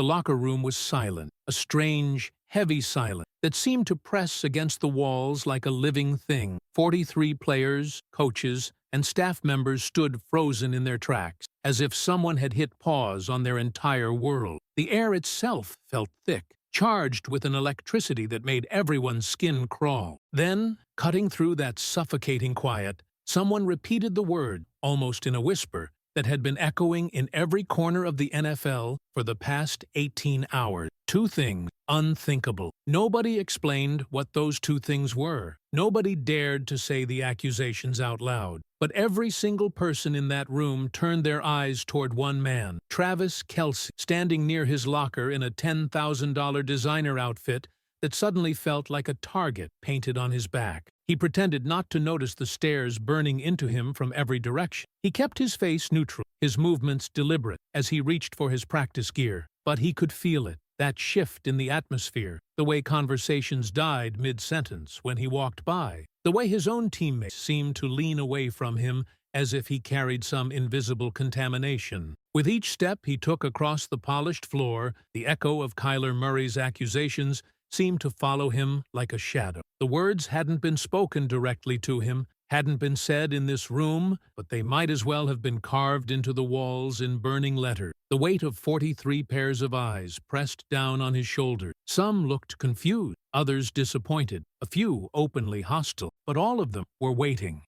The locker room was silent, a strange, heavy silence that seemed to press against the walls like a living thing. 43 players, coaches, and staff members stood frozen in their tracks, as if someone had hit pause on their entire world. The air itself felt thick, charged with an electricity that made everyone's skin crawl. Then, cutting through that suffocating quiet, someone repeated the word, almost in a whisper, that had been echoing in every corner of the NFL for the past 18 hours. Two things, unthinkable. Nobody explained what those two things were. Nobody dared to say the accusations out loud. But every single person in that room turned their eyes toward one man, Travis Kelce, standing near his locker in a $10,000 designer outfit that suddenly felt like a target painted on his back. He pretended not to notice the stares burning into him from every direction. He kept his face neutral, his movements deliberate, as he reached for his practice gear. But he could feel it, that shift in the atmosphere, the way conversations died mid-sentence when he walked by, the way his own teammates seemed to lean away from him as if he carried some invisible contamination. With each step he took across the polished floor, the echo of Kyler Murray's accusations seemed to follow him like a shadow. The words hadn't been spoken directly to him, hadn't been said in this room, but they might as well have been carved into the walls in burning letters. The weight of 43 pairs of eyes pressed down on his shoulders. Some looked confused, others disappointed, a few openly hostile, but all of them were waiting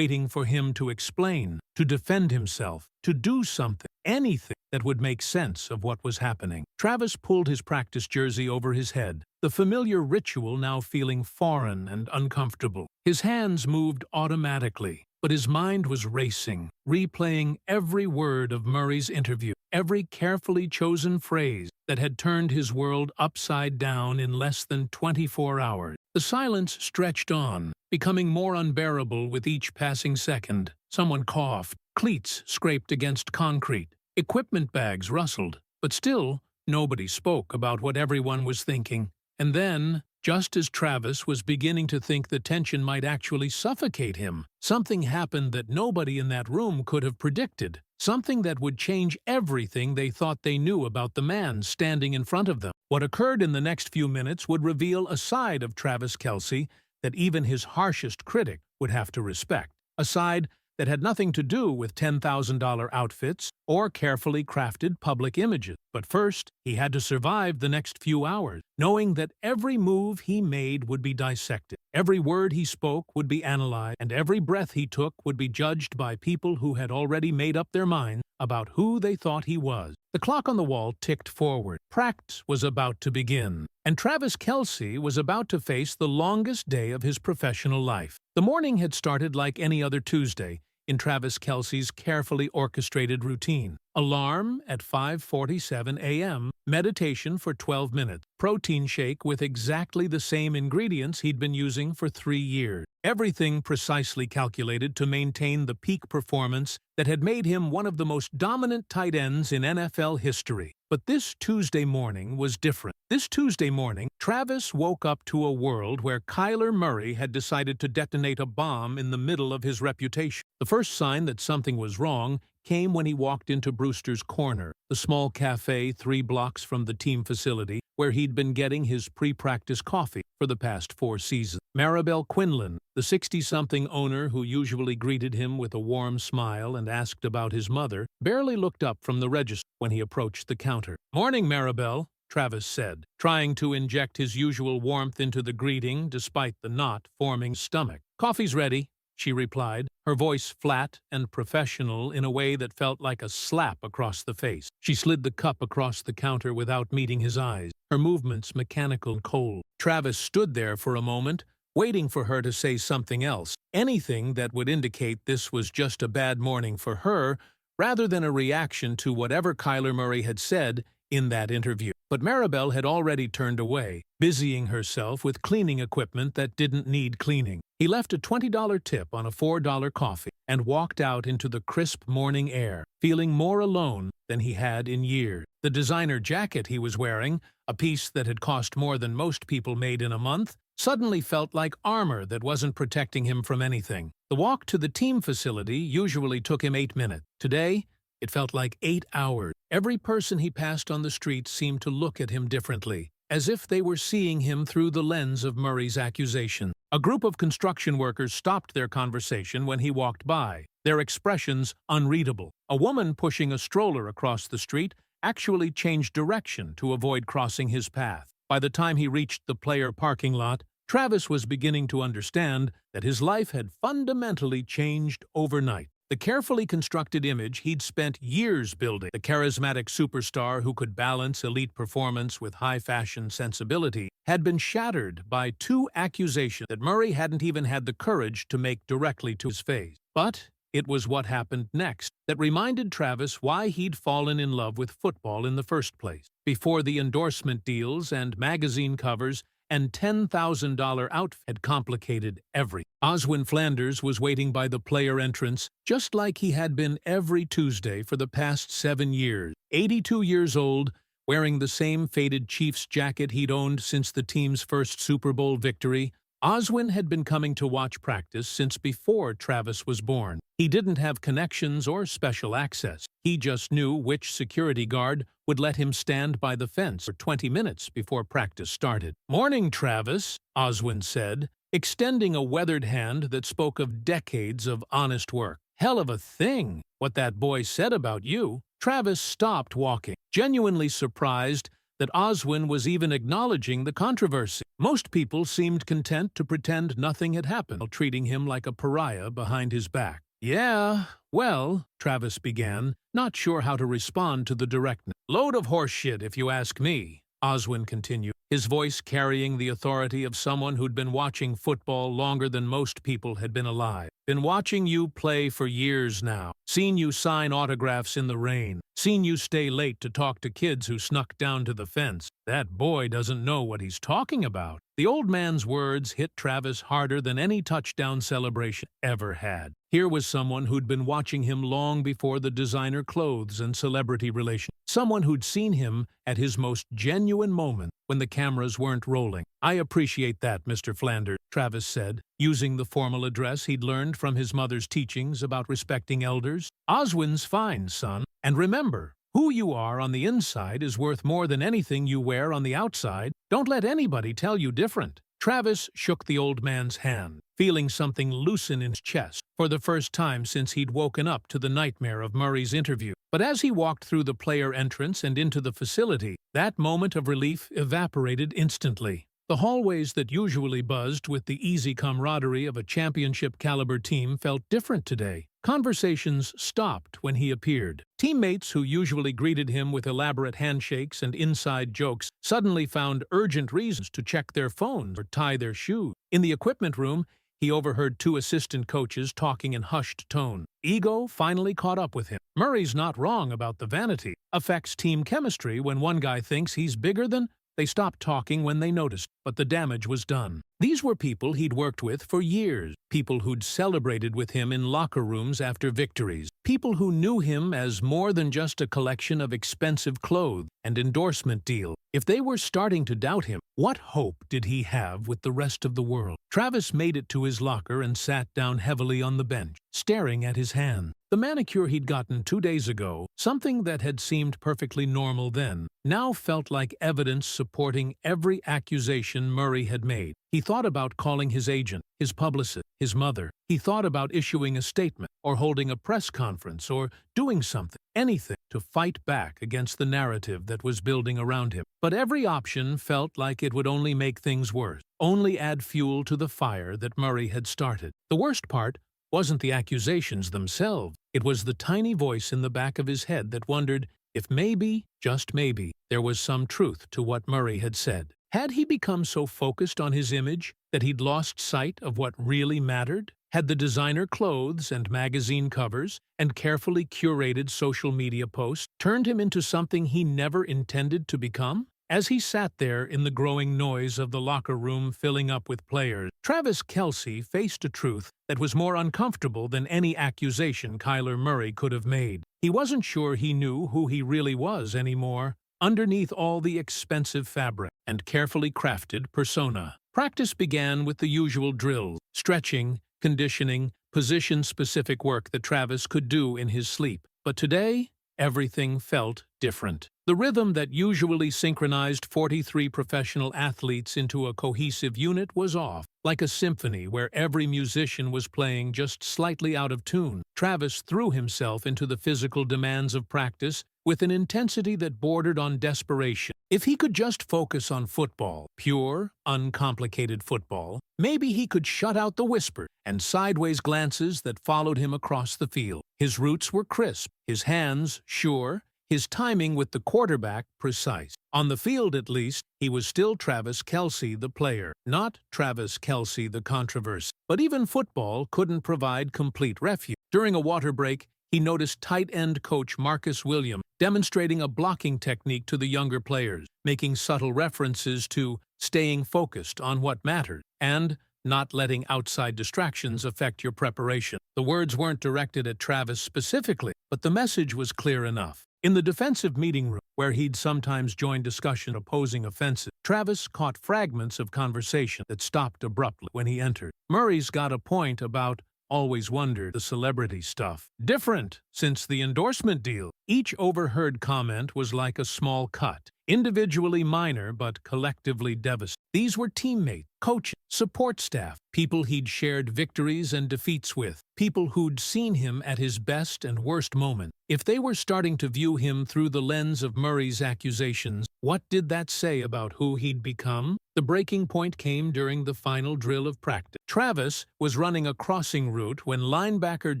for him to explain, to defend himself, to do something, anything that would make sense of what was happening. Travis pulled his practice jersey over his head, the familiar ritual now feeling foreign and uncomfortable. His hands moved automatically, but his mind was racing, replaying every word of Murray's interview, every carefully chosen phrase that had turned his world upside down in less than 24 hours. The silence stretched on, becoming more unbearable with each passing second. Someone coughed, cleats scraped against concrete, equipment bags rustled, but still nobody spoke about what everyone was thinking. And then, just as Travis was beginning to think the tension might actually suffocate him, something happened that nobody in that room could have predicted. Something that would change everything they thought they knew about the man standing in front of them. What occurred in the next few minutes would reveal a side of Travis Kelce that even his harshest critic would have to respect. A side that had nothing to do with $10,000 outfits or carefully crafted public images. But first, he had to survive the next few hours, knowing that every move he made would be dissected, every word he spoke would be analyzed, and every breath he took would be judged by people who had already made up their minds about who they thought he was. The clock on the wall ticked forward. Practice was about to begin, and Travis Kelce was about to face the longest day of his professional life. The morning had started like any other Tuesday in Travis Kelce's carefully orchestrated routine. Alarm at 5:47 a.m., meditation for 12 minutes, protein shake with exactly the same ingredients he'd been using for 3 years. Everything precisely calculated to maintain the peak performance that had made him one of the most dominant tight ends in NFL history. But this Tuesday morning was different. This Tuesday morning, Travis woke up to a world where Kyler Murray had decided to detonate a bomb in the middle of his reputation. The first sign that something was wrong came when he walked into Brewster's Corner, the small cafe 3 blocks from the team facility where he'd been getting his pre-practice coffee for the past 4 seasons. Maribel Quinlan, the 60-something owner who usually greeted him with a warm smile and asked about his mother, barely looked up from the register when he approached the counter. "Morning, Maribel," Travis said, trying to inject his usual warmth into the greeting despite the knot forming his stomach. "Coffee's ready," she replied, her voice flat and professional in a way that felt like a slap across the face. She slid the cup across the counter without meeting his eyes, her movements mechanical and cold. Travis stood there for a moment, waiting for her to say something else, anything that would indicate this was just a bad morning for her, rather than a reaction to whatever Kyler Murray had said in that interview. But Maribel had already turned away, busying herself with cleaning equipment that didn't need cleaning. He left a $20 tip on a $4 coffee and walked out into the crisp morning air, feeling more alone than he had in years. The designer jacket he was wearing, a piece that had cost more than most people made in a month, suddenly felt like armor that wasn't protecting him from anything. The walk to the team facility usually took him 8 minutes. Today, it felt like 8 hours. Every person he passed on the street seemed to look at him differently, as if they were seeing him through the lens of Murray's accusation. A group of construction workers stopped their conversation when he walked by, their expressions unreadable. A woman pushing a stroller across the street actually changed direction to avoid crossing his path. By the time he reached the player parking lot, Travis was beginning to understand that his life had fundamentally changed overnight. The carefully constructed image he'd spent years building, the charismatic superstar who could balance elite performance with high-fashion sensibility, had been shattered by two accusations that Murray hadn't even had the courage to make directly to his face. But it was what happened next that reminded Travis why he'd fallen in love with football in the first place. Before the endorsement deals and magazine covers and $10,000 outfit had complicated everything. Oswin Flanders was waiting by the player entrance, just like he had been every Tuesday for the past 7 years. 82 years old, wearing the same faded Chiefs jacket he'd owned since the team's first Super Bowl victory, Oswin had been coming to watch practice since before Travis was born. He didn't have connections or special access. He just knew which security guard would let him stand by the fence for 20 minutes before practice started. "Morning, Travis," Oswin said, extending a weathered hand that spoke of decades of honest work. "Hell of a thing, what that boy said about you." Travis stopped walking, genuinely surprised that Oswin was even acknowledging the controversy. Most people seemed content to pretend nothing had happened, while treating him like a pariah behind his back. "Yeah, well," Travis began, not sure how to respond to the directness. "Load of horseshit, if you ask me," Oswin continued, his voice carrying the authority of someone who'd been watching football longer than most people had been alive. "Been watching you play for years now. Seen you sign autographs in the rain. Seen you stay late to talk to kids who snuck down to the fence. That boy doesn't know what he's talking about." The old man's words hit Travis harder than any touchdown celebration ever had. Here was someone who'd been watching him long before the designer clothes and celebrity relations. Someone who'd seen him at his most genuine moment when the cameras weren't rolling. "I appreciate that, Mr. Flanders," Travis said, using the formal address he'd learned from his mother's teachings about respecting elders. "Oswin's fine, son. And remember, who you are on the inside is worth more than anything you wear on the outside. Don't let anybody tell you different." Travis shook the old man's hand, feeling something loosen in his chest for the first time since he'd woken up to the nightmare of Murray's interview. But as he walked through the player entrance and into the facility, that moment of relief evaporated instantly. The hallways that usually buzzed with the easy camaraderie of a championship-caliber team felt different today. Conversations stopped when he appeared. Teammates who usually greeted him with elaborate handshakes and inside jokes suddenly found urgent reasons to check their phones or tie their shoes. In the equipment room, he overheard two assistant coaches talking in hushed tone. Ego finally caught up with him. Murray's not wrong about the vanity. Affects team chemistry when one guy thinks he's bigger than. They stopped talking when they noticed, but the damage was done. These were people he'd worked with for years, people who'd celebrated with him in locker rooms after victories, people who knew him as more than just a collection of expensive clothes and endorsement deals. If they were starting to doubt him, what hope did he have with the rest of the world? Travis made it to his locker and sat down heavily on the bench, staring at his hand. The manicure he'd gotten 2 days ago, something that had seemed perfectly normal then, now felt like evidence supporting every accusation Murray had made. He thought about calling his agent, his publicist, his mother. He thought about issuing a statement, or holding a press conference, or doing something, anything, to fight back against the narrative that was building around him. But every option felt like it would only make things worse, only add fuel to the fire that Murray had started. The worst part wasn't the accusations themselves. It was the tiny voice in the back of his head that wondered if maybe, just maybe, there was some truth to what Murray had said. Had he become so focused on his image that he'd lost sight of what really mattered? Had the designer clothes and magazine covers and carefully curated social media posts turned him into something he never intended to become? As he sat there in the growing noise of the locker room filling up with players, Travis Kelce faced a truth that was more uncomfortable than any accusation Kyler Murray could have made. He wasn't sure he knew who he really was anymore, underneath all the expensive fabric and carefully crafted persona. Practice began with the usual drills, stretching, conditioning, position-specific work that Travis could do in his sleep. But today, everything felt different. The rhythm that usually synchronized 43 professional athletes into a cohesive unit was off, like a symphony where every musician was playing just slightly out of tune. Travis threw himself into the physical demands of practice with an intensity that bordered on desperation. If he could just focus on football, pure, uncomplicated football, maybe he could shut out the whispers and sideways glances that followed him across the field. His roots were crisp, his hands sure, his timing with the quarterback precise. On the field, at least, he was still Travis Kelce, the player, not Travis Kelce, the controversy. But even football couldn't provide complete refuge. During a water break, he noticed tight end coach Marcus Williams demonstrating a blocking technique to the younger players, making subtle references to staying focused on what mattered and not letting outside distractions affect your preparation. The words weren't directed at Travis specifically, but the message was clear enough. In the defensive meeting room, where he'd sometimes join discussion opposing offenses, Travis caught fragments of conversation that stopped abruptly when he entered. Murray's got a point about always wondered the celebrity stuff. Different since the endorsement deal. Each overheard comment was like a small cut, individually minor but collectively devastating. These were teammates, coaches, support staff, people he'd shared victories and defeats with, people who'd seen him at his best and worst moments. If they were starting to view him through the lens of Murray's accusations, what did that say about who he'd become? The breaking point came during the final drill of practice. Travis was running a crossing route when linebacker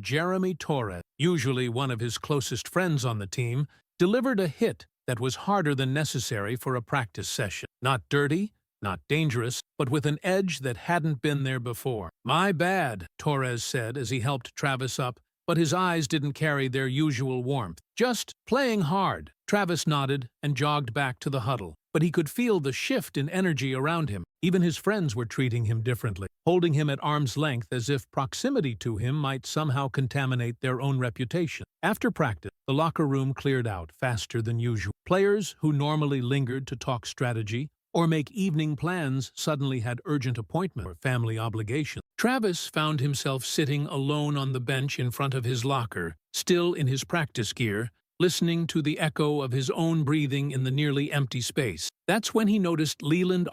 Jeremy Torres, usually one of his closest friends on the team, delivered a hit that was harder than necessary for a practice session. Not dirty, not dangerous, but with an edge that hadn't been there before. "My bad," Torres said as he helped Travis up, but his eyes didn't carry their usual warmth. "Just playing hard." Travis nodded and jogged back to the huddle, but he could feel the shift in energy around him. Even his friends were treating him differently, holding him at arm's length as if proximity to him might somehow contaminate their own reputation. After practice, the locker room cleared out faster than usual. Players who normally lingered to talk strategy or make evening plans suddenly had urgent appointment or family obligations. Travis found himself sitting alone on the bench in front of his locker, still in his practice gear, listening to the echo of his own breathing in the nearly empty space. That's when he noticed Leland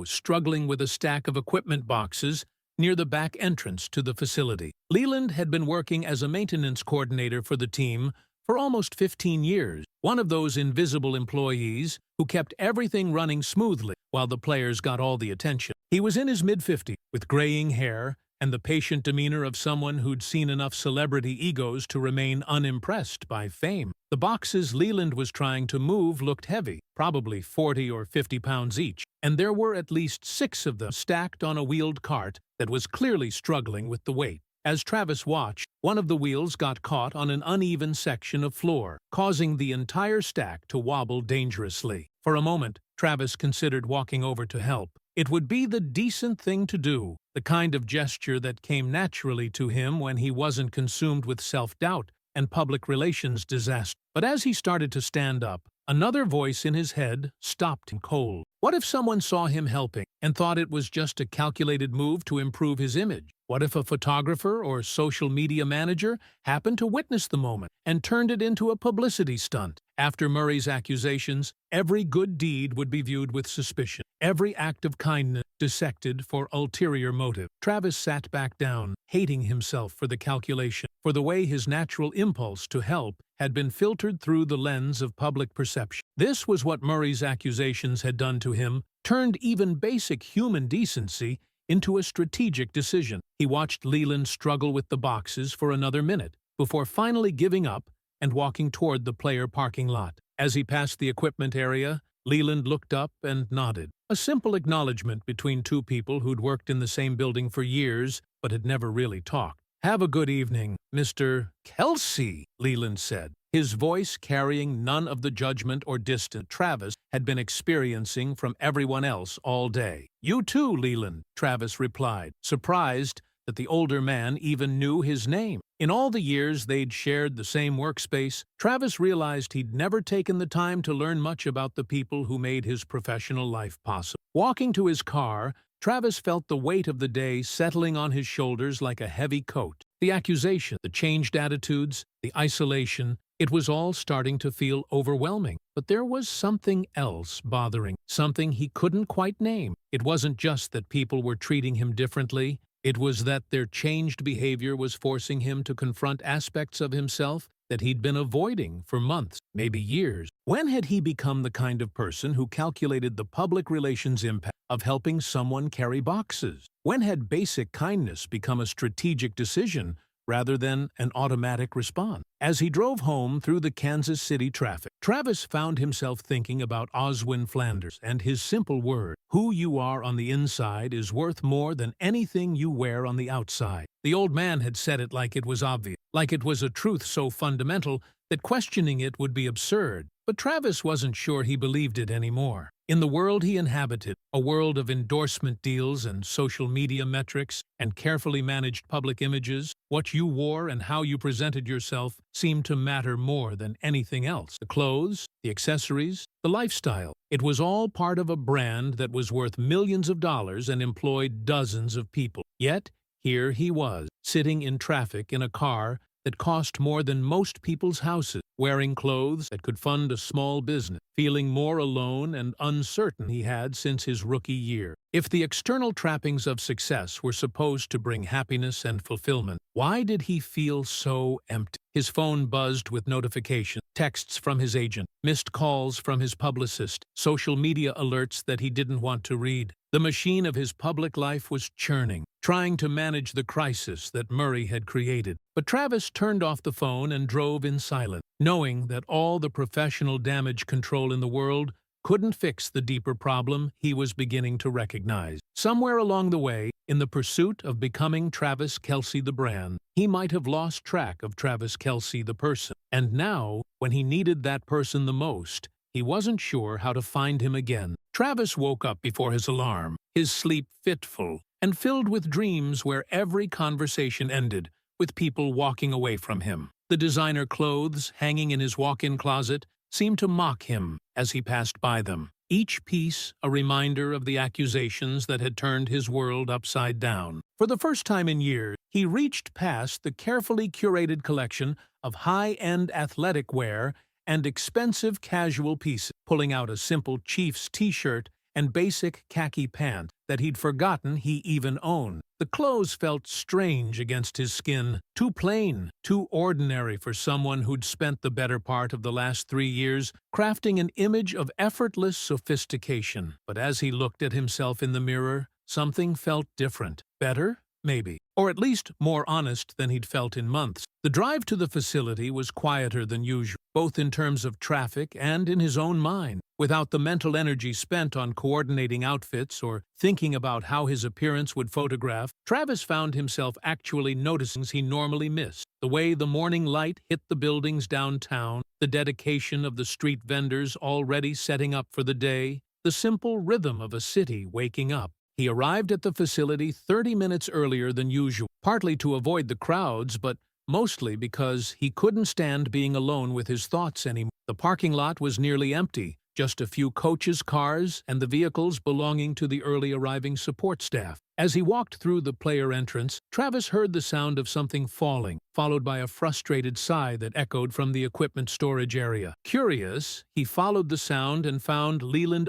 struggling with a stack of equipment boxes near the back entrance to the facility. Leland had been working as a maintenance coordinator for the team for almost 15 years, one of those invisible employees who kept everything running smoothly while the players got all the attention. He was in his mid-50s, with graying hair and the patient demeanor of someone who'd seen enough celebrity egos to remain unimpressed by fame. The boxes Leland was trying to move looked heavy, probably 40 or 50 pounds each, and there were at least 6 of them stacked on a wheeled cart that was clearly struggling with the weight. As Travis watched, one of the wheels got caught on an uneven section of floor, causing the entire stack to wobble dangerously. For a moment, Travis considered walking over to help. It would be the decent thing to do, the kind of gesture that came naturally to him when he wasn't consumed with self-doubt and public relations disaster. But as he started to stand up, another voice in his head stopped him cold. What if someone saw him helping and thought it was just a calculated move to improve his image? What if a photographer or social media manager happened to witness the moment and turned it into a publicity stunt? After Murray's accusations, every good deed would be viewed with suspicion, every act of kindness dissected for ulterior motive. Travis sat back down, hating himself for the calculation, for the way his natural impulse to help had been filtered through the lens of public perception. This was what Murray's accusations had done to him, turned even basic human decency into a strategic decision. He watched Leland struggle with the boxes for another minute before finally giving up and walking toward the player parking lot. As he passed the equipment area, Leland looked up and nodded. A simple acknowledgement between two people who'd worked in the same building for years but had never really talked. "Have a good evening, Mr. Kelce," Leland said, his voice carrying none of the judgment or distance Travis had been experiencing from everyone else all day. "You too, Leland," Travis replied, surprised that the older man even knew his name. In all the years they'd shared the same workspace, Travis realized he'd never taken the time to learn much about the people who made his professional life possible. Walking to his car, Travis felt the weight of the day settling on his shoulders like a heavy coat. The accusation, the changed attitudes, the isolation, It was all starting to feel overwhelming. But there was something else bothering, something he couldn't quite name. It wasn't just that people were treating him differently. It was that their changed behavior was forcing him to confront aspects of himself that he'd been avoiding for months, maybe years. When had he become the kind of person who calculated the public relations impact of helping someone carry boxes? When had basic kindness become a strategic decision rather than an automatic response? As he drove home through the Kansas City traffic, Travis found himself thinking about Oswin Flanders and his simple word, "Who you are on the inside is worth more than anything you wear on the outside." The old man had said it like it was obvious, like it was a truth so fundamental that questioning it would be absurd. But Travis wasn't sure he believed it anymore. In the world he inhabited, a world of endorsement deals and social media metrics and carefully managed public images, what you wore and how you presented yourself seemed to matter more than anything else. The clothes, the accessories, the lifestyle. It was all part of a brand that was worth millions of dollars and employed dozens of people. Yet, here he was, sitting in traffic in a car that cost more than most people's houses, wearing clothes that could fund a small business, feeling more alone and uncertain he had since his rookie year. If the external trappings of success were supposed to bring happiness and fulfillment, why did he feel so empty? His phone buzzed with notifications, texts from his agent, missed calls from his publicist, social media alerts that he didn't want to read. The machine of his public life was churning, trying to manage the crisis that Murray had created. But Travis turned off the phone and drove in silence, knowing that all the professional damage control in the world couldn't fix the deeper problem he was beginning to recognize. Somewhere along the way, in the pursuit of becoming Travis Kelce the brand, he might have lost track of Travis Kelce the person. And now, when he needed that person the most, he wasn't sure how to find him again. Travis woke up before his alarm, his sleep fitful and filled with dreams where every conversation ended with people walking away from him. The designer clothes hanging in his walk-in closet seemed to mock him as he passed by them, each piece a reminder of the accusations that had turned his world upside down. For the first time in years, he reached past the carefully curated collection of high-end athletic wear and expensive casual pieces, pulling out a simple Chiefs t-shirt and basic khaki pant that he'd forgotten he even owned. The clothes felt strange against his skin, too plain, too ordinary for someone who'd spent the better part of the last 3 years crafting an image of effortless sophistication. But as he looked at himself in the mirror, something felt different. Better? Maybe. Or at least more honest than he'd felt in months. The drive to the facility was quieter than usual, both in terms of traffic and in his own mind. Without the mental energy spent on coordinating outfits or thinking about how his appearance would photograph, Travis found himself actually noticing he normally missed. The way the morning light hit the buildings downtown, the dedication of the street vendors already setting up for the day, the simple rhythm of a city waking up. He arrived at the facility 30 minutes earlier than usual, partly to avoid the crowds, but mostly because he couldn't stand being alone with his thoughts anymore. The parking lot was nearly empty, just a few coaches, cars, and the vehicles belonging to the early arriving support staff. As he walked through the player entrance, Travis heard the sound of something falling, followed by a frustrated sigh that echoed from the equipment storage area. Curious, he followed the sound and found Leland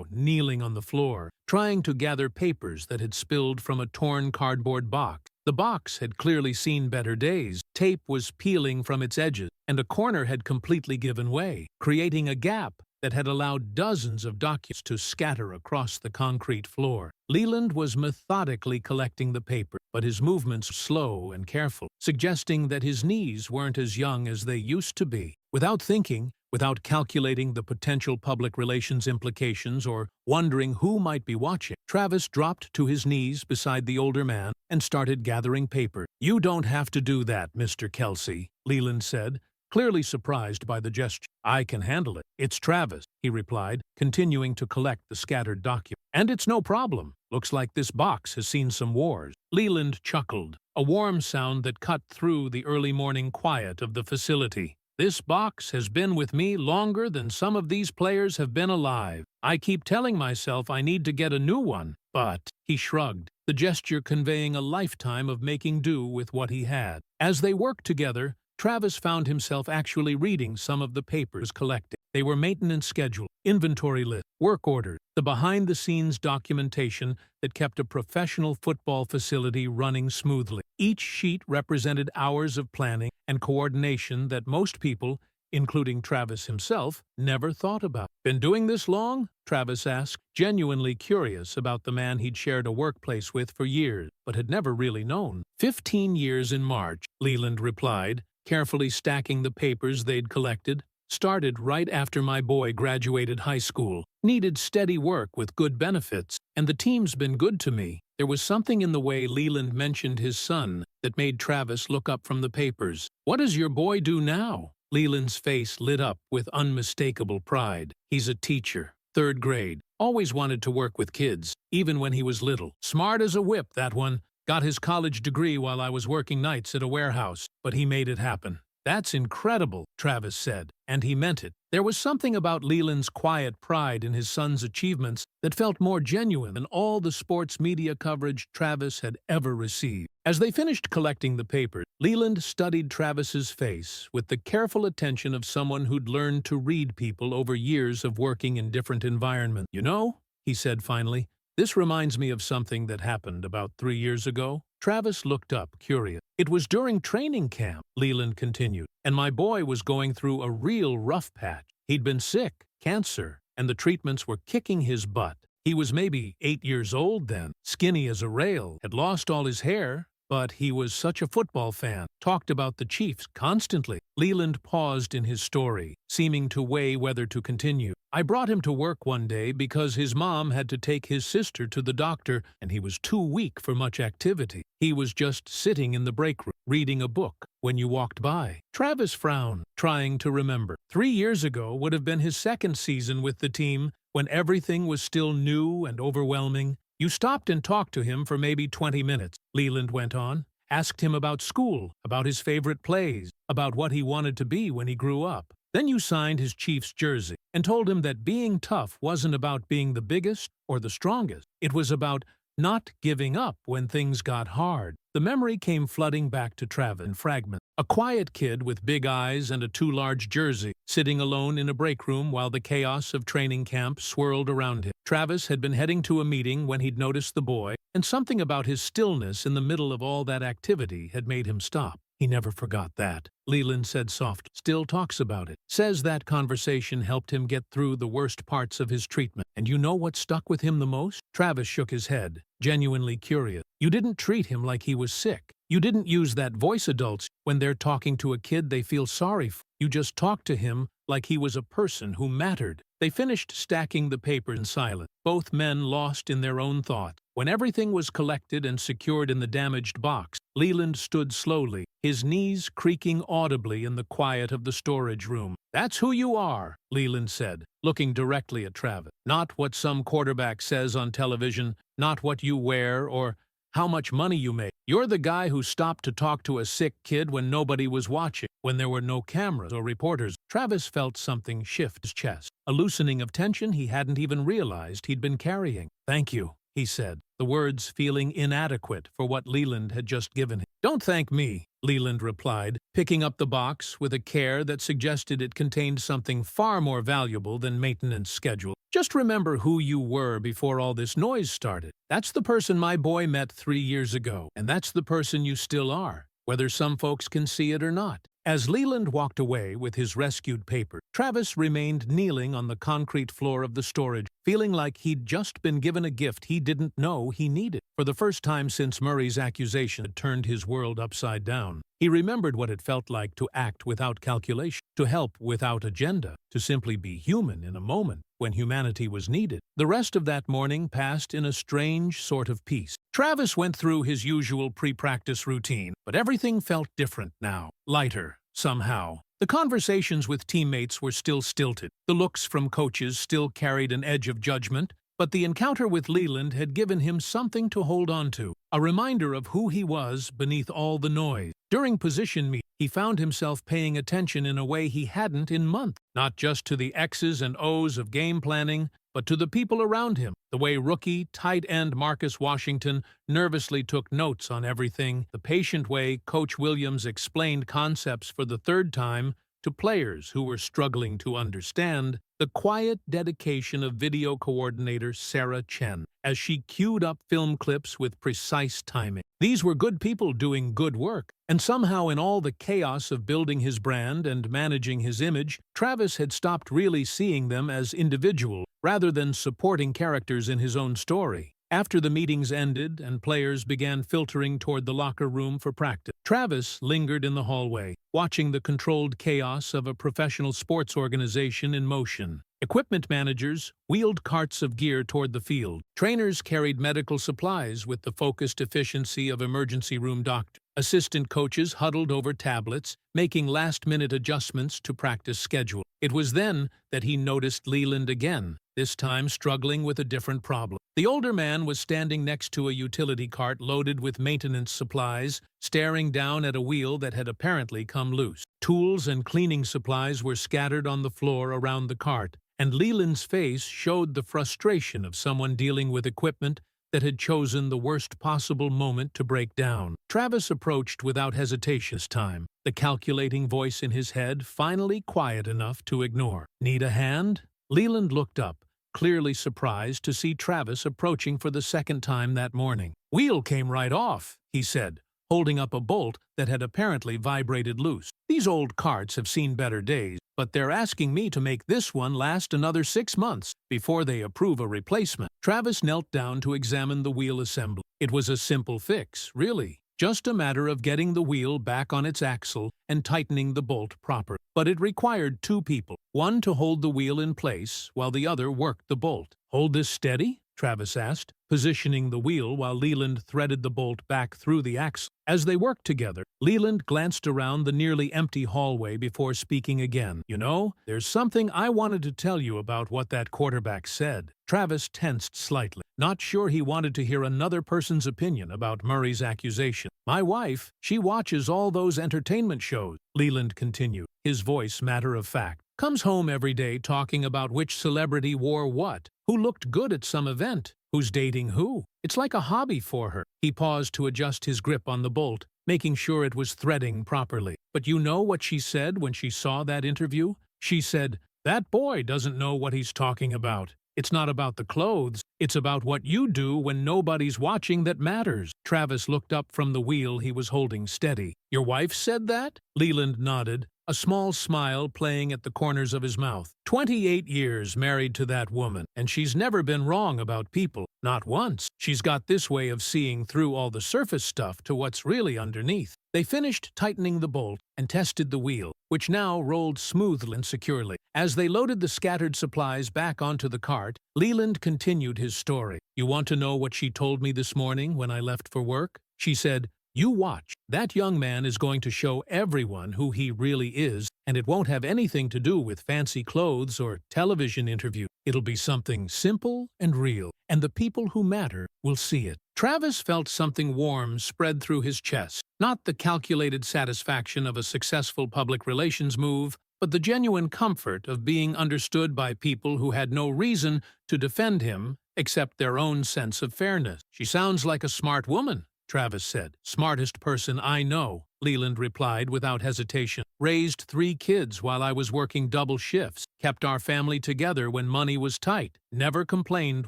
kneeling on the floor, trying to gather papers that had spilled from a torn cardboard box. The box had clearly seen better days. Tape was peeling from its edges, and a corner had completely given way, creating a gap that had allowed dozens of documents to scatter across the concrete floor. Leland was methodically collecting the paper, but his movements were slow and careful, suggesting that his knees weren't as young as they used to be. Without thinking, without calculating the potential public relations implications or wondering who might be watching, Travis dropped to his knees beside the older man and started gathering paper. "You don't have to do that, Mr. Kelce," Leland said, clearly surprised by the gesture. "I can handle it. It's Travis," he replied, continuing to collect the scattered documents. "And it's no problem. Looks like this box has seen some wars." Leland chuckled, a warm sound that cut through the early morning quiet of the facility. "This box has been with me longer than some of these players have been alive. I keep telling myself I need to get a new one, but..." He shrugged, the gesture conveying a lifetime of making do with what he had. As they worked together, Travis found himself actually reading some of the papers collected. They were maintenance schedule, inventory list, work orders, the behind-the-scenes documentation that kept a professional football facility running smoothly. Each sheet represented hours of planning and coordination that most people, including Travis himself, never thought about. "Been doing this long?" Travis asked, genuinely curious about the man he'd shared a workplace with for years, but had never really known. 15 years in March, Leland replied, carefully stacking the papers they'd collected. "Started right after my boy graduated high school. Needed steady work with good benefits, and the team's been good to me." There was something in the way Leland mentioned his son that made Travis look up from the papers. "What does your boy do now?" Leland's face lit up with unmistakable pride. "He's a teacher. 3rd grade. Always wanted to work with kids, even when he was little. Smart as a whip, that one. Got his college degree while I was working nights at a warehouse, but he made it happen." "That's incredible," Travis said, and he meant it. There was something about Leland's quiet pride in his son's achievements that felt more genuine than all the sports media coverage Travis had ever received. As they finished collecting the papers, Leland studied Travis's face with the careful attention of someone who'd learned to read people over years of working in different environments. "You know," he said finally, "this reminds me of something that happened about 3 years ago." Travis looked up, curious. "It was during training camp," Leland continued, "and my boy was going through a real rough patch. He'd been sick, cancer, and the treatments were kicking his butt. He was maybe 8 years old then, skinny as a rail, had lost all his hair, but he was such a football fan, talked about the Chiefs constantly." Leland paused in his story, seeming to weigh whether to continue. "I brought him to work one day because his mom had to take his sister to the doctor and he was too weak for much activity. He was just sitting in the break room, reading a book, when you walked by." Travis frowned, trying to remember. 3 years ago would have been his 2nd season with the team, when everything was still new and overwhelming. "You stopped and talked to him for maybe 20 minutes, Leland went on. "Asked him about school, about his favorite plays, about what he wanted to be when he grew up. Then you signed his Chiefs jersey and told him that being tough wasn't about being the biggest or the strongest. It was about not giving up when things got hard." The memory came flooding back to Travis in fragments. A quiet kid with big eyes and a too large jersey, sitting alone in a break room while the chaos of training camp swirled around him. Travis had been heading to a meeting when he'd noticed the boy, and something about his stillness in the middle of all that activity had made him stop. "He never forgot that," Leland said softly. "Still talks about it. Says that conversation helped him get through the worst parts of his treatment. And you know what stuck with him the most?" Travis shook his head, genuinely curious. "You didn't treat him like he was sick. You didn't use that voice adults when they're talking to a kid they feel sorry for. You just talked to him like he was a person who mattered." They finished stacking the paper in silence, both men lost in their own thoughts. When everything was collected and secured in the damaged box, Leland stood slowly, his knees creaking audibly in the quiet of the storage room. "That's who you are," Leland said, looking directly at Travis. "Not what some quarterback says on television, not what you wear or how much money you make. You're the guy who stopped to talk to a sick kid when nobody was watching, when there were no cameras or reporters." Travis felt something shift his chest, a loosening of tension he hadn't even realized he'd been carrying. "Thank you," he said, the words feeling inadequate for what Leland had just given him. "Don't thank me," Leland replied, picking up the box with a care that suggested it contained something far more valuable than maintenance schedule. "Just remember who you were before all this noise started. That's the person my boy met 3 years ago, and that's the person you still are, whether some folks can see it or not." As Leland walked away with his rescued paper, Travis remained kneeling on the concrete floor of the storage, feeling like he'd just been given a gift he didn't know he needed. For the first time since Murray's accusation had turned his world upside down, he remembered what it felt like to act without calculation, to help without agenda, to simply be human in a moment when humanity was needed. The rest of that morning passed in a strange sort of peace. Travis went through his usual pre-practice routine, but everything felt different now, lighter, somehow. The conversations with teammates were still stilted. The looks from coaches still carried an edge of judgment, but the encounter with Leland had given him something to hold on to, a reminder of who he was beneath all the noise. During position meetings, he found himself paying attention in a way he hadn't in months, not just to the X's and O's of game planning, but to the people around him, The way rookie tight end Marcus Washington nervously took notes on everything, the patient way Coach Williams explained concepts for the third time to players who were struggling to understand, the quiet dedication of video coordinator Sarah Chen as she queued up film clips with precise timing. These were good people doing good work, and somehow in all the chaos of building his brand and managing his image, Travis had stopped really seeing them as individuals rather than supporting characters in his own story. After the meetings ended and players began filtering toward the locker room for practice, Travis lingered in the hallway, watching the controlled chaos of a professional sports organization in motion. Equipment managers wheeled carts of gear toward the field. Trainers carried medical supplies with the focused efficiency of emergency room doctors. Assistant coaches huddled over tablets, making last-minute adjustments to practice schedule. It was then that he noticed Leland again, this time struggling with a different problem. The older man was standing next to a utility cart loaded with maintenance supplies, staring down at a wheel that had apparently come loose. Tools and cleaning supplies were scattered on the floor around the cart, and Leland's face showed the frustration of someone dealing with equipment that had chosen the worst possible moment to break down. Travis approached without hesitation this time, the calculating voice in his head finally quiet enough to ignore. "Need a hand?" Leland looked up, clearly surprised to see Travis approaching for the second time that morning. "Wheel came right off," he said, holding up a bolt that had apparently vibrated loose. "These old carts have seen better days, but they're asking me to make this one last another 6 months before they approve a replacement." Travis knelt down to examine the wheel assembly. It was a simple fix, really. Just a matter of getting the wheel back on its axle and tightening the bolt properly. But it required two people, one to hold the wheel in place while the other worked the bolt. "Hold this steady?" Travis asked, positioning the wheel while Leland threaded the bolt back through the axle. As they worked together, Leland glanced around the nearly empty hallway before speaking again. "You know, there's something I wanted to tell you about what that quarterback said." Travis tensed slightly, not sure he wanted to hear another person's opinion about Murray's accusation. "My wife, she watches all those entertainment shows," Leland continued, his voice matter of fact. "Comes home every day talking about which celebrity wore what, who looked good at some event, who's dating who. It's like a hobby for her." He paused to adjust his grip on the bolt, making sure it was threading properly. "But you know what she said when she saw that interview? She said, 'That boy doesn't know what he's talking about. It's not about the clothes, it's about what you do when nobody's watching that matters.'" Travis looked up from the wheel he was holding steady. "Your wife said that?" Leland nodded, a small smile playing at the corners of his mouth. 28 years married to that woman, and she's never been wrong about people. Not once. She's got this way of seeing through all the surface stuff to what's really underneath." They finished tightening the bolt and tested the wheel, which now rolled smoothly and securely. As they loaded the scattered supplies back onto the cart, Leland continued his story. "You want to know what she told me this morning when I left for work? She said, 'You watch. That young man is going to show everyone who he really is, and it won't have anything to do with fancy clothes or television interviews. It'll be something simple and real, and the people who matter will see it.'" Travis felt something warm spread through his chest, not the calculated satisfaction of a successful public relations move, but the genuine comfort of being understood by people who had no reason to defend him except their own sense of fairness. "She sounds like a smart woman," Travis said. "Smartest person I know," Leland replied without hesitation. "Raised 3 kids while I was working double shifts. Kept our family together when money was tight. Never complained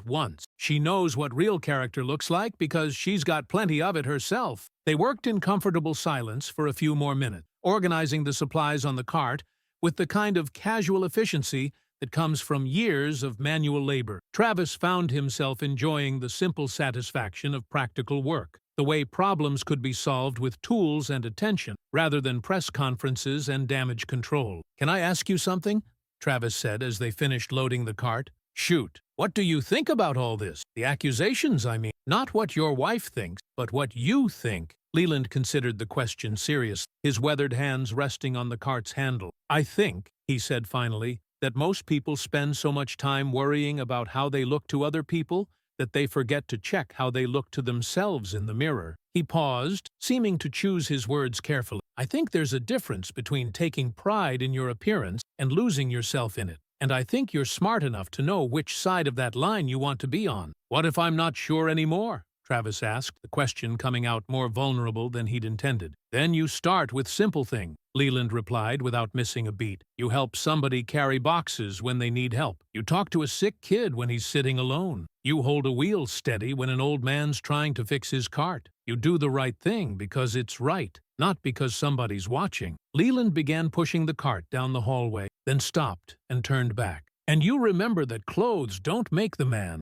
once. She knows what real character looks like because she's got plenty of it herself." They worked in comfortable silence for a few more minutes, organizing the supplies on the cart with the kind of casual efficiency that comes from years of manual labor. Travis found himself enjoying the simple satisfaction of practical work, the way problems could be solved with tools and attention, rather than press conferences and damage control. "Can I ask you something?" Travis said as they finished loading the cart. "Shoot. What do you think about all this? The accusations, I mean. Not what your wife thinks, but what you think." Leland considered the question seriously, his weathered hands resting on the cart's handle. "I think," he said finally, "that most people spend so much time worrying about how they look to other people that they forget to check how they look to themselves in the mirror." He paused, seeming to choose his words carefully. "I think there's a difference between taking pride in your appearance and losing yourself in it. and I think you're smart enough to know which side of that line you want to be on. What if I'm not sure anymore? Travis asked, the question coming out more vulnerable than he'd intended. Then you start with simple thing, Leland replied without missing a beat. You help somebody carry boxes when they need help. You talk to a sick kid when he's sitting alone. You hold a wheel steady when an old man's trying to fix his cart. You do the right thing because it's right, not because somebody's watching. Leland began pushing the cart down the hallway, then stopped and turned back. And you remember that clothes don't make the man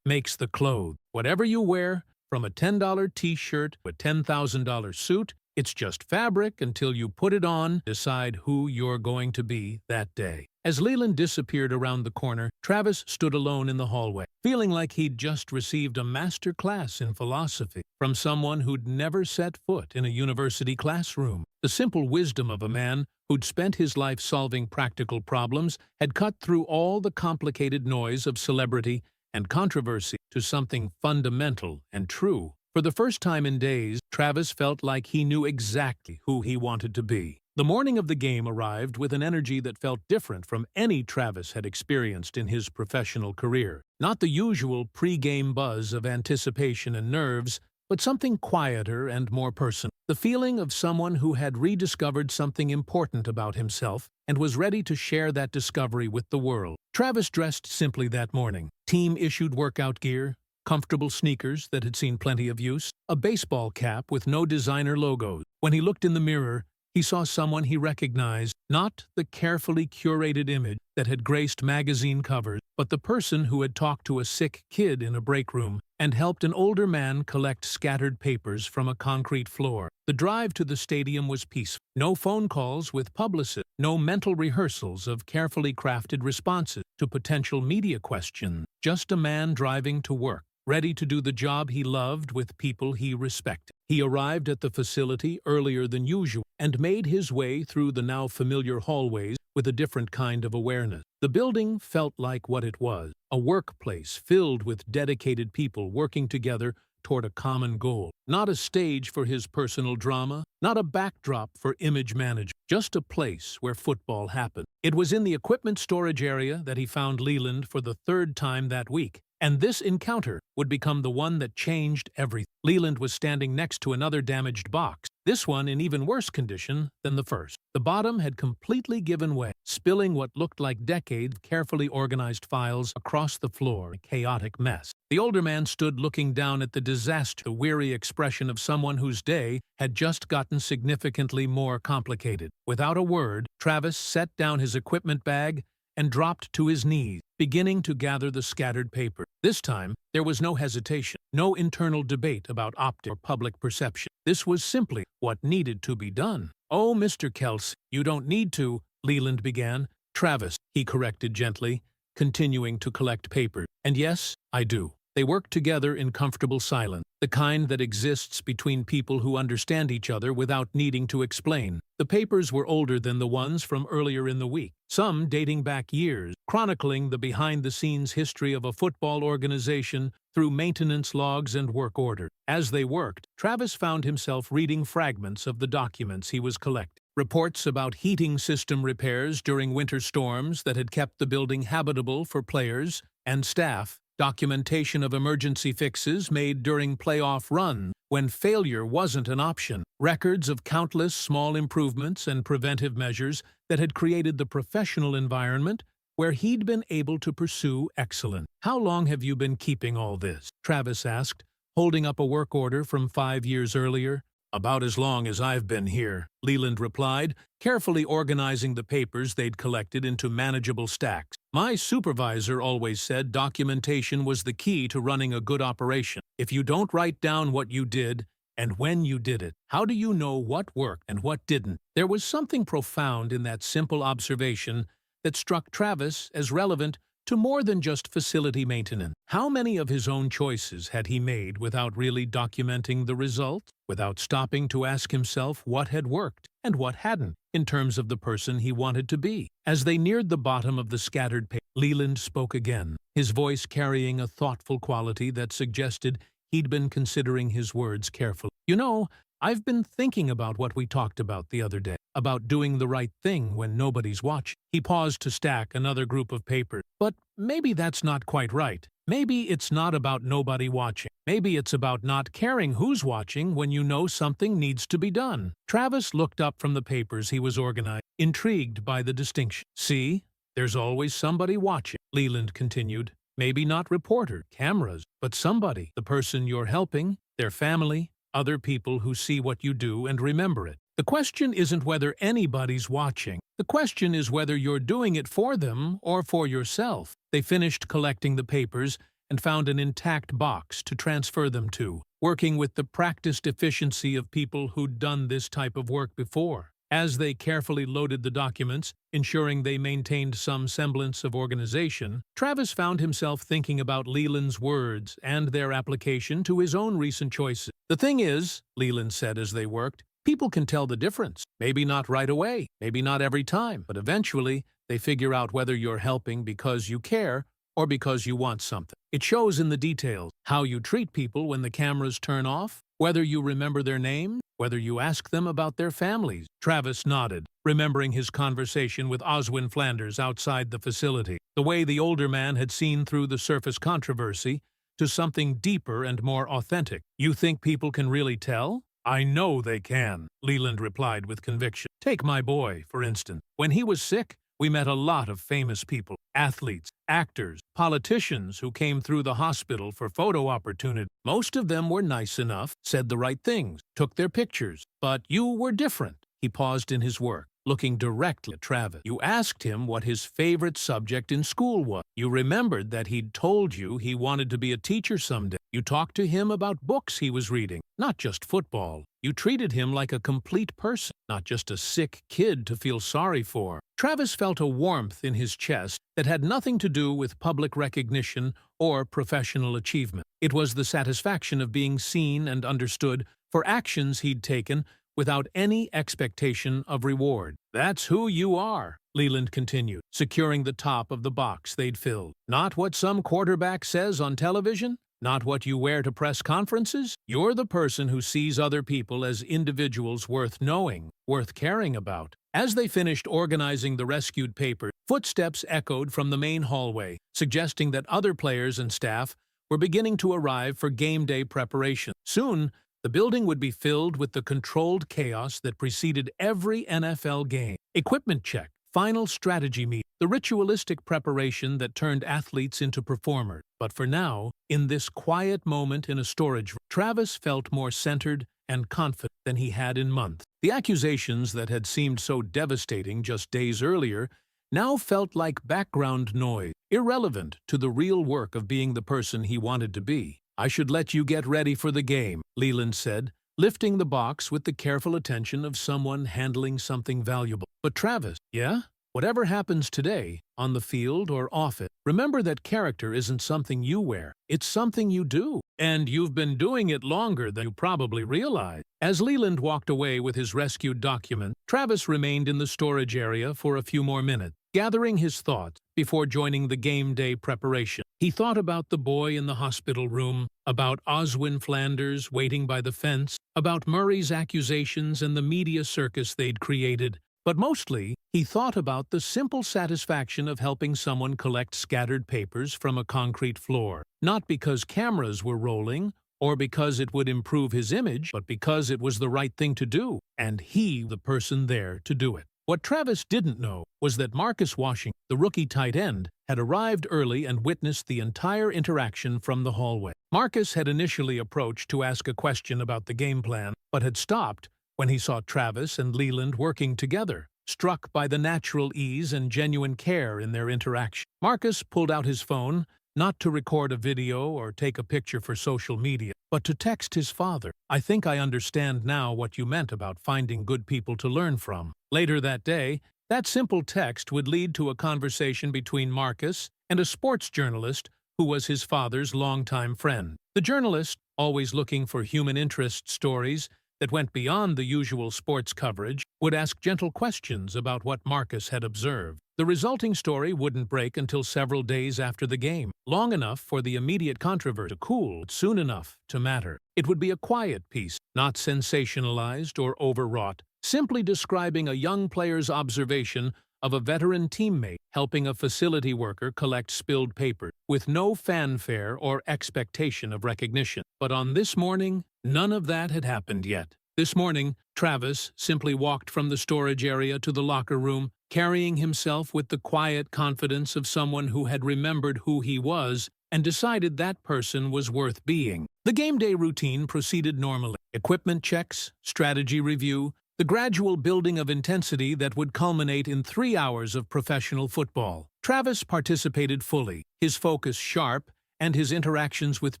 makes the clothes. Whatever you wear, from a $10 t-shirt to a $10,000 suit, it's just fabric until you put it on, decide who you're going to be that day. As Leland disappeared around the corner, Travis stood alone in the hallway, feeling like he'd just received a master class in philosophy from someone who'd never set foot in a university classroom. The simple wisdom of a man who'd spent his life solving practical problems had cut through all the complicated noise of celebrity and controversy to something fundamental and true. For the first time in days, Travis felt like he knew exactly who he wanted to be. The morning of the game arrived with an energy that felt different from any Travis had experienced in his professional career. Not the usual pre-game buzz of anticipation and nerves, but something quieter and more personal. The feeling of someone who had rediscovered something important about himself and was ready to share that discovery with the world. Travis dressed simply that morning. Team-issued workout gear, comfortable sneakers that had seen plenty of use, a baseball cap with no designer logos. When he looked in the mirror, he saw someone he recognized, not the carefully curated image that had graced magazine covers, but the person who had talked to a sick kid in a break room and helped an older man collect scattered papers from a concrete floor. The drive to the stadium was peaceful. No phone calls with publicists, no mental rehearsals of carefully crafted responses to potential media questions. Just a man driving to work, ready to do the job he loved with people he respected. He arrived at the facility earlier than usual and made his way through the now familiar hallways with a different kind of awareness. The building felt like what it was, a workplace filled with dedicated people working together toward a common goal. Not a stage for his personal drama, not a backdrop for image management, just a place where football happened. It was in the equipment storage area that he found Leland for the third time that week. And this encounter would become the one that changed everything. Leland was standing next to another damaged box, this one in even worse condition than the first. The bottom had completely given way, spilling what looked like decades of carefully organized files across the floor, a chaotic mess. The older man stood looking down at the disaster, the weary expression of someone whose day had just gotten significantly more complicated. Without a word, Travis set down his equipment bag and dropped to his knees, beginning to gather the scattered paper. This time, there was no hesitation, no internal debate about optics or public perception. This was simply what needed to be done. "Oh, Mr. Kelce, you don't need to," Leland began. "Travis," he corrected gently, continuing to collect papers. "And yes, I do." They worked together in comfortable silence, the kind that exists between people who understand each other without needing to explain. The papers were older than the ones from earlier in the week, some dating back years, chronicling the behind-the-scenes history of a football organization through maintenance logs and work orders. As they worked, Travis found himself reading fragments of the documents he was collecting. Reports about heating system repairs during winter storms that had kept the building habitable for players and staff, documentation of emergency fixes made during playoff runs when failure wasn't an option, records of countless small improvements and preventive measures that had created the professional environment where he'd been able to pursue excellence. "How long have you been keeping all this?" Travis asked, holding up a work order from 5 years earlier. "About as long as I've been here," Leland replied, carefully organizing the papers they'd collected into manageable stacks. "My supervisor always said documentation was the key to running a good operation. If you don't write down what you did and when you did it, how do you know what worked and what didn't?" There was something profound in that simple observation that struck Travis as relevant to more than just facility maintenance. How many of his own choices had he made without really documenting the results, without stopping to ask himself what had worked and what hadn't, in terms of the person he wanted to be? As they neared the bottom of the scattered page, Leland spoke again, his voice carrying a thoughtful quality that suggested he'd been considering his words carefully. "You know, I've been thinking about what we talked about the other day, about doing the right thing when nobody's watching. He paused to stack another group of papers. But maybe that's not quite right. Maybe it's not about nobody watching. Maybe it's about not caring who's watching when you know something needs to be done. Travis looked up from the papers he was organizing, intrigued by the distinction. See, there's always somebody watching, Leland continued. Maybe not reporter, cameras, but somebody, the person you're helping, their family, other people who see what you do and remember it. The question isn't whether anybody's watching. The question is whether you're doing it for them or for yourself. They finished collecting the papers and found an intact box to transfer them to, working with the practiced efficiency of people who'd done this type of work before. As they carefully loaded the documents, ensuring they maintained some semblance of organization, Travis found himself thinking about Leland's words and their application to his own recent choices. The thing is, Leland said as they worked, people can tell the difference. Maybe not right away, maybe not every time, but eventually they figure out whether you're helping because you care or because you want something. It shows in the details, how you treat people when the cameras turn off, whether you remember their names, whether you ask them about their families. Travis nodded, remembering his conversation with Oswin Flanders outside the facility, the way the older man had seen through the surface controversy to something deeper and more authentic. You think people can really tell? I know they can, Leland replied with conviction. Take my boy, for instance. When he was sick, we met a lot of famous people, athletes, actors, politicians who came through the hospital for photo opportunities. Most of them were nice enough, said the right things, took their pictures. But you were different. He paused in his work, looking directly at Travis. You asked him what his favorite subject in school was. You remembered that he'd told you he wanted to be a teacher someday. You talked to him about books he was reading, not just football. You treated him like a complete person, not just a sick kid to feel sorry for. Travis felt a warmth in his chest that had nothing to do with public recognition or professional achievement. It was the satisfaction of being seen and understood for actions he'd taken without any expectation of reward. That's who you are, Leland continued, securing the top of the box they'd filled. Not what some quarterback says on television, not what you wear to press conferences. You're the person who sees other people as individuals worth knowing, worth caring about. As they finished organizing the rescued papers, footsteps echoed from the main hallway, suggesting that other players and staff were beginning to arrive for game day preparation. Soon, the building would be filled with the controlled chaos that preceded every NFL game. Equipment check, final strategy meet, the ritualistic preparation that turned athletes into performers. But for now, in this quiet moment in a storage room, Travis felt more centered and confident than he had in months. The accusations that had seemed so devastating just days earlier now felt like background noise, irrelevant to the real work of being the person he wanted to be. I should let you get ready for the game, Leland said, lifting the box with the careful attention of someone handling something valuable. But Travis, yeah? Whatever happens today, on the field or off it, remember that character isn't something you wear, it's something you do. And you've been doing it longer than you probably realize. As Leland walked away with his rescued document, Travis remained in the storage area for a few more minutes, gathering his thoughts before joining the game day preparation. He thought about the boy in the hospital room, about Oswin Flanders waiting by the fence, about Murray's accusations and the media circus they'd created. But mostly, he thought about the simple satisfaction of helping someone collect scattered papers from a concrete floor. Not because cameras were rolling, or because it would improve his image, but because it was the right thing to do, and he the person there to do it. What Travis didn't know was that Marcus Washington, the rookie tight end, had arrived early and witnessed the entire interaction from the hallway. Marcus had initially approached to ask a question about the game plan, but had stopped when he saw Travis and Leland working together, struck by the natural ease and genuine care in their interaction. Marcus pulled out his phone, not to record a video or take a picture for social media, but to text his father. I think I understand now what you meant about finding good people to learn from. Later that day, that simple text would lead to a conversation between Marcus and a sports journalist who was his father's longtime friend. The journalist, always looking for human interest stories, that went beyond the usual sports coverage, would ask gentle questions about what Marcus had observed. The resulting story wouldn't break until several days after the game, long enough for the immediate controversy to cool, but soon enough to matter. It would be a quiet piece, not sensationalized or overwrought, simply describing a young player's observation of a veteran teammate helping a facility worker collect spilled paper, with no fanfare or expectation of recognition. But on this morning, none of that had happened yet. This morning, Travis simply walked from the storage area to the locker room, carrying himself with the quiet confidence of someone who had remembered who he was and decided that person was worth being. The game day routine proceeded normally. Equipment checks, strategy review, the gradual building of intensity that would culminate in 3 hours of professional football. Travis participated fully, his focus sharp, and his interactions with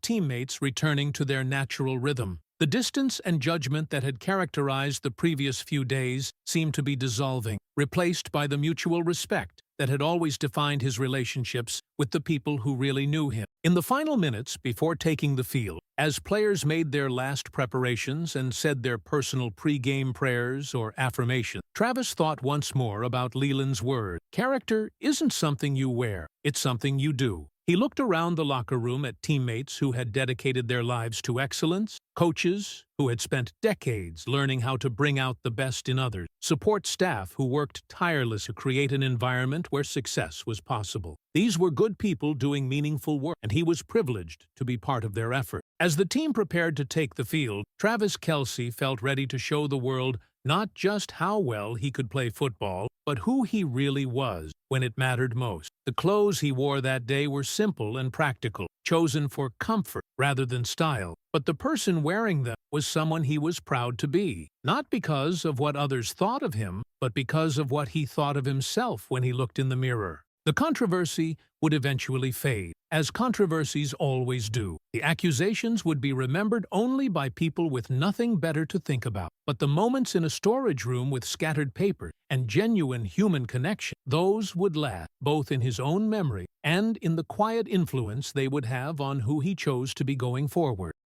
teammates returning to their natural rhythm. The distance and judgment that had characterized the previous few days seemed to be dissolving, replaced by the mutual respect that had always defined his relationships with the people who really knew him. In the final minutes before taking the field, as players made their last preparations and said their personal pre-game prayers or affirmations, Travis thought once more about Leland's word. Character isn't something you wear, it's something you do. He looked around the locker room at teammates who had dedicated their lives to excellence, coaches who had spent decades learning how to bring out the best in others, support staff who worked tirelessly to create an environment where success was possible. These were good people doing meaningful work, and he was privileged to be part of their effort. As the team prepared to take the field, Travis Kelce felt ready to show the world not just how well he could play football, but who he really was when it mattered most. The clothes he wore that day were simple and practical, chosen for comfort rather than style. But the person wearing them was someone he was proud to be, not because of what others thought of him, but because of what he thought of himself when he looked in the mirror. The controversy would eventually fade, as controversies always do. The accusations would be remembered only by people with nothing better to think about. But the moments in a storage room with scattered paper and genuine human connection, those would last, both in his own memory and in the quiet influence they would have on who he chose to be going forward.